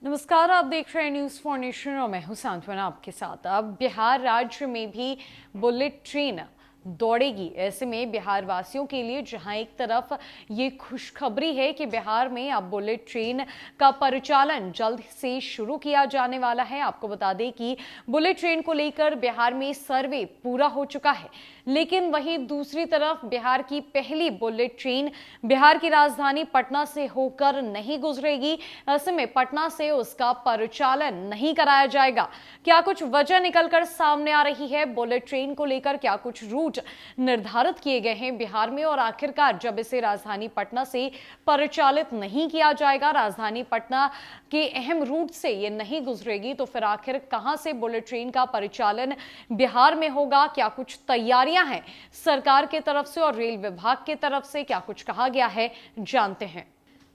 नमस्कार, आप देख रहे हैं न्यूज फॉर नेशन और मैं हूं सांत्वना आपके साथ। अब बिहार राज्य में भी बुलेट ट्रेन दौड़ेगी। ऐसे में बिहार वासियों के लिए जहां एक तरफ ये खुशखबरी है कि बिहार में अब बुलेट ट्रेन का परिचालन जल्द से शुरू किया जाने वाला है। आपको बता दें कि बुलेट ट्रेन को लेकर बिहार में सर्वे पूरा हो चुका है, लेकिन वहीं दूसरी तरफ बिहार की पहली बुलेट ट्रेन बिहार की राजधानी पटना से होकर नहीं गुजरेगी। ऐसे में पटना से उसका परिचालन नहीं कराया जाएगा। क्या कुछ वजह निकलकर सामने आ रही है बुलेट ट्रेन को लेकर? क्या कुछ रूट निर्धारित किए गए हैं बिहार में? और आखिरकार जब इसे राजधानी पटना से परिचालित नहीं किया जाएगा, राजधानी पटना के अहम रूट से ये नहीं गुजरेगी, तो फिर आखिर कहां से बुलेट ट्रेन का परिचालन बिहार में होगा? क्या कुछ तैयारियां हैं सरकार की तरफ से और रेल विभाग की तरफ से? क्या कुछ कहा गया है, जानते हैं।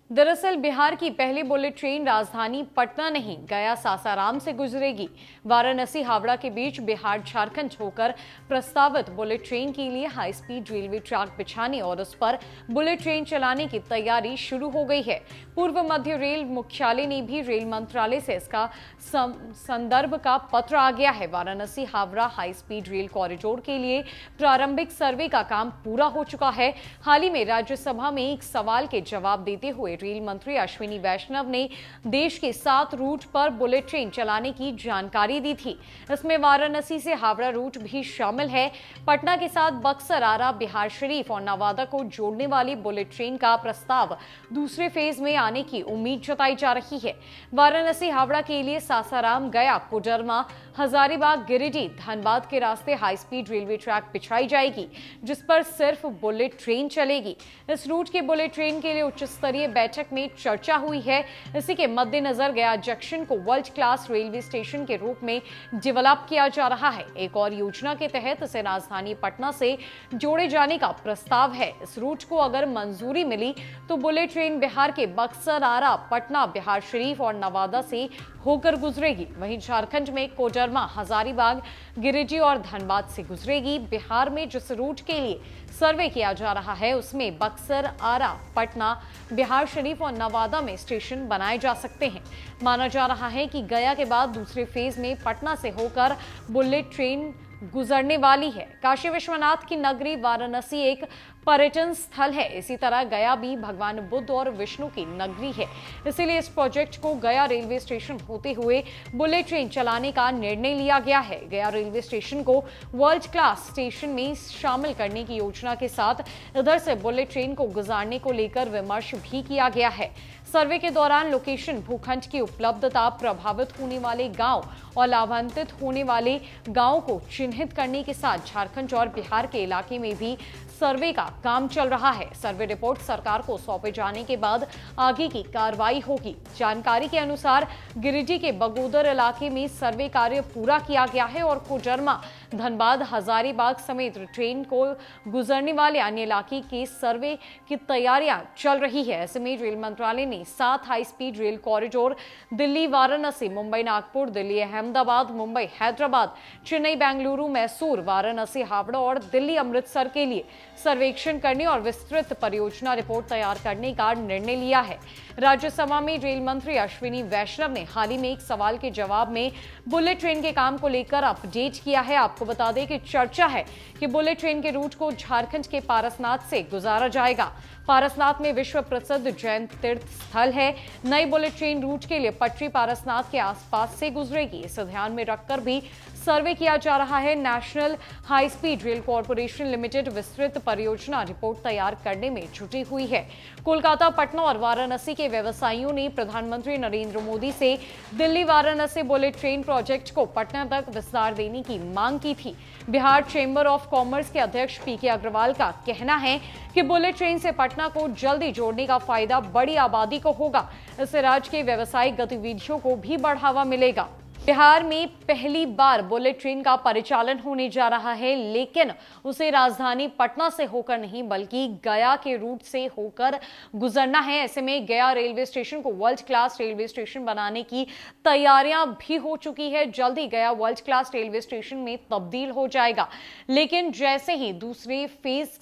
दरअसल बिहार की पहली बुलेट ट्रेन राजधानी पटना नहीं, गया सासाराम से गुजरेगी। वाराणसी हावड़ा के बीच बिहार झारखंड होकर प्रस्तावित बुलेट ट्रेन के लिए हाई स्पीड रेलवे ट्रैक बिछाने और उस पर बुलेट ट्रेन चलाने की तैयारी शुरू हो गई है। पूर्व मध्य रेल मुख्यालय ने भी रेल मंत्रालय से इसका संदर्भ का पत्र आ गया है। Varanasi Howrah high speed rail corridor के लिए प्रारंभिक सर्वे का काम पूरा हो चुका है। हाल ही में राज्यसभा में एक सवाल के जवाब देते हुए रेल मंत्री अश्विनी वैष्णव ने देश के 7 रूट पर बुलेट ट्रेन चलाने की जानकारी दी थी। इसमें वाराणसी से हावड़ा रूट भी शामिल है। पटना के साथ बक्सर, आरा, बिहार शरीफ और नवादा को जोड़ने वाली बुलेट ट्रेन का प्रस्ताव दूसरे फेज में आने की उम्मीद जताई जा रही है। वाराणसी हावड़ा के लिए सासाराम, गया, कोडरमा, हजारीबाग, गिरिडीह, धनबाद के रास्ते हाई स्पीड रेलवे ट्रैक बिछाई जाएगी, जिस पर सिर्फ बुलेट ट्रेन चलेगी। इस रूट की बुलेट ट्रेन के लिए उच्च स्तरीय बैठक में चर्चा हुई है। इसी के मद्देनजर गया जंक्शन को वर्ल्ड क्लास रेलवे स्टेशन के रूप में डेवलप किया जा रहा है। एक और योजना के तहत इसे राजधानी पटना से जोड़े जाने का प्रस्ताव है। इस रूट को अगर मंजूरी मिली तो बुलेट ट्रेन बिहार के बक्सर, आरा, पटना, बिहार शरीफ और नवादा से होकर गुजरेगी। वहीं झारखंड में कोडरमा, हजारीबाग, गिरिडीह और धनबाद से गुजरेगी। बिहार में जिस रूट के लिए सर्वे किया जा रहा है उसमें बक्सर, आरा, पटना, बिहार शरीफ और नवादा में स्टेशन बनाए जा सकते हैं। माना जा रहा है कि गया के बाद दूसरे फेज में पटना से होकर बुलेट ट्रेन गुजरने वाली है। काशी विश्वनाथ की नगरी वाराणसी एक पर्यटन स्थल है। इसी तरह गया भी भगवान बुद्ध और विष्णु की नगरी है। इसीलिए इस प्रोजेक्ट को गया रेलवे स्टेशन होते हुए बुलेट ट्रेन चलाने का निर्णय लिया गया है। गया रेलवे स्टेशन को वर्ल्ड क्लास स्टेशन में शामिल करने की योजना के साथ इधर से बुलेट ट्रेन को गुजारने को लेकर विमर्श भी किया गया है। सर्वे के दौरान लोकेशन, भूखंड की उपलब्धता, प्रभावित होने वाले गांव और लाभान्वित होने वाले गांवों को चिन्हित करने के साथ झारखंड और बिहार के इलाके में भी सर्वे का काम चल रहा है। सर्वे रिपोर्ट सरकार को सौंपे जाने के बाद आगे की कार्रवाई होगी। जानकारी के अनुसार गिरिडीह के बगोदर इलाके में सर्वे कार्य पूरा किया गया है और कोडरमा, धनबाद, हजारीबाग समेत ट्रेन को गुजरने वाले अन्य इलाके के सर्वे की तैयारियां चल रही है। ऐसे में रेल मंत्रालय ने 7 high speed rail corridor Delhi Varanasi, Mumbai Nagpur, Delhi Ahmedabad, Mumbai Hyderabad, Chennai Bengaluru, Mysore, Varanasi Howrah और दिल्ली अमृतसर के लिए सर्वेक्षण करने और विस्तृत परियोजना रिपोर्ट तैयार करने का निर्णय लिया है। राज्यसभा में रेल मंत्री अश्विनी वैष्णव ने हाल ही में एक सवाल के जवाब में बुलेट ट्रेन के काम को लेकर अपडेट किया है। आपको बता दें कि चर्चा है कि बुलेट ट्रेन के रूट को झारखंड के पारसनाथ से गुजारा जाएगा। पारसनाथ में विश्व प्रसिद्ध जैन तीर्थ स्थल है। नई बुलेट ट्रेन रूट के लिए पटरी पारसनाथ के आसपास से गुजरेगी। इसे ध्यान में रखकर भी सर्वे किया जा रहा है। National high speed rail corporation limited विस्तृत परियोजना रिपोर्ट तैयार करने में जुटी हुई है। कोलकाता, पटना और वाराणसी के व्यवसायियों ने प्रधानमंत्री नरेंद्र मोदी से Delhi Varanasi bullet train project को पटना तक विस्तार देने की मांग की थी। बिहार चेंबर ऑफ कॉमर्स के अध्यक्ष पीके अग्रवाल का कहना है कि बुलेट ट्रेन से पटना को जल्दी जोड़ने का फायदा बड़ी आबादी को होगा। इससे राज्य के व्यावसायिक गतिविधियों को भी बढ़ावा मिलेगा। बिहार में पहली बार बुलेट ट्रेन का परिचालन होने जा रहा है, लेकिन उसे राजधानी पटना से होकर नहीं बल्कि गया के रूट से होकर गुजरना है। ऐसे में गया रेलवे स्टेशन को वर्ल्ड क्लास रेलवे स्टेशन बनाने की तैयारियां भी हो चुकी है। जल्द ही गया वर्ल्ड क्लास रेलवे स्टेशन में तब्दील हो जाएगा, लेकिन जैसे ही दूसरे फेज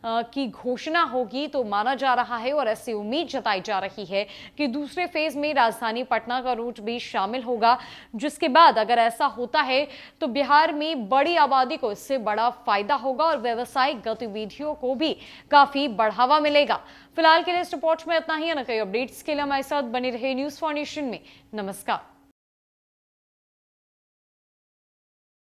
की घोषणा होगी तो माना जा रहा है और ऐसी उम्मीद जताई जा रही है कि दूसरे फेज में राजधानी पटना का रूट भी शामिल होगा, जिसके बाद अगर ऐसा होता है तो बिहार में बड़ी आबादी को इससे बड़ा फायदा होगा और व्यावसायिक गतिविधियों को भी काफी बढ़ावा मिलेगा। फिलहाल के लिए इस रिपोर्ट में इतना ही। कई अपडेट्स के लिए हमारे साथ बने रहे न्यूज़ फॉर नेशन में। नमस्कार।